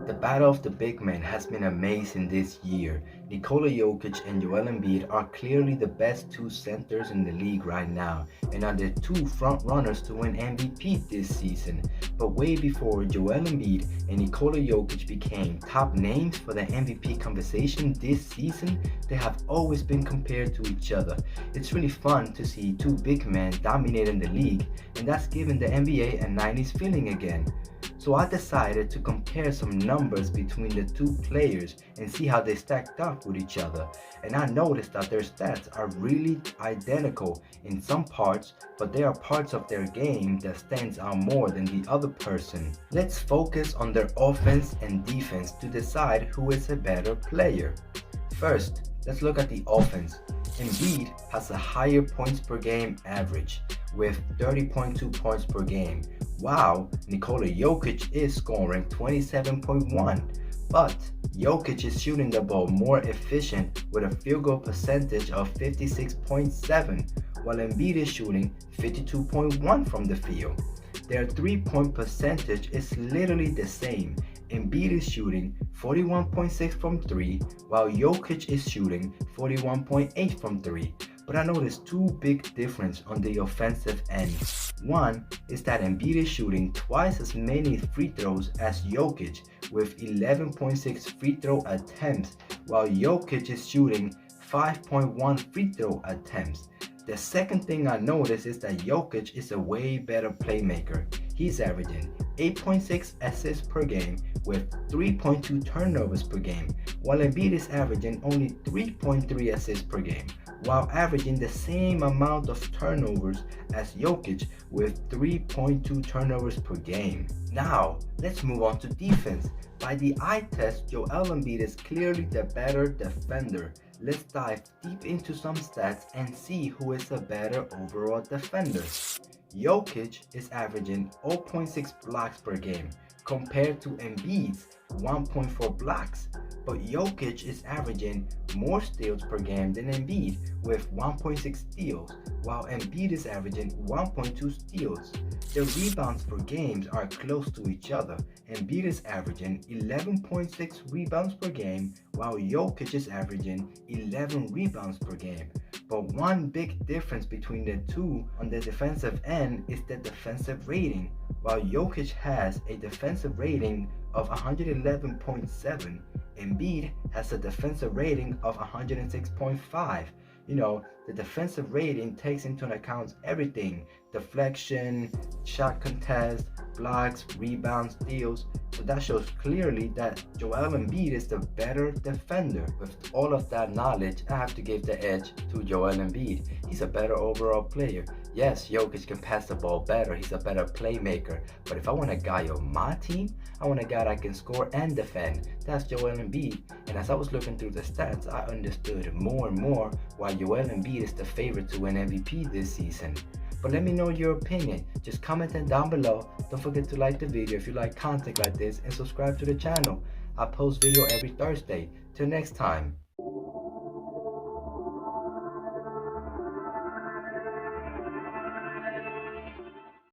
The battle of the big men has been amazing this year. Nikola Jokic and Joel Embiid are clearly the best two centers in the league right now and are the two front runners to win MVP this season. But way before Joel Embiid and Nikola Jokic became top names for the MVP conversation this season, they have always been compared to each other. It's really fun to see two big men dominating the league, and that's given the NBA a 90s feeling again. So I decided to compare some numbers between the two players and see how they stacked up with each other. And I noticed that their stats are really identical in some parts, but there are parts of their game that stands out more than the other person. Let's focus on their offense and defense to decide who is a better player. First, let's look at the offense. Embiid has a higher points per game average with 30.2 points per game, while Nikola Jokic is scoring 27.1. But Jokic is shooting the ball more efficient with a field goal percentage of 56.7, while Embiid is shooting 52.1 from the field. Their three-point percentage is literally the same. Embiid is shooting 41.6 from 3, while Jokic is shooting 41.8 from 3. But I noticed two big differences on the offensive end. One is that Embiid is shooting twice as many free throws as Jokic with 11.6 free throw attempts, while Jokic is shooting 5.1 free throw attempts. The second thing I noticed is that Jokic is a way better playmaker. He's averaging 8.6 assists per game with 3.2 turnovers per game, while Embiid is averaging only 3.3 assists per game, while averaging the same amount of turnovers as Jokic with 3.2 turnovers per game. Now, let's move on to defense. By the eye test, Joel Embiid is clearly the better defender. Let's dive deep into some stats and see who is a better overall defender. Jokic is averaging 0.6 blocks per game compared to Embiid's 1.4 blocks, but Jokic is averaging more steals per game than Embiid with 1.6 steals, while Embiid is averaging 1.2 steals. The rebounds per game are close to each other. Embiid is averaging 11.6 rebounds per game, while Jokic is averaging 11 rebounds per game. But one big difference between the two on the defensive end is the defensive rating. While Jokic has a defensive rating of 111.7, Embiid has a defensive rating of 106.5. The defensive rating takes into account everything: deflection, shot contest, blocks, rebounds, steals. So that shows clearly that Joel Embiid is the better defender. With all of that knowledge, I have to give the edge to Joel Embiid. He's a better overall player. Yes, Jokic can pass the ball better. He's a better playmaker. But if I want a guy on my team, I want a guy that can score and defend. That's Joel Embiid. And as I was looking through the stats, I understood more and more why Joel Embiid is the favorite to win MVP this season. But let me know your opinion. Just comment it down below. Don't forget to like the video if you like content like this and subscribe to the channel. I post video every Thursday. Till next time.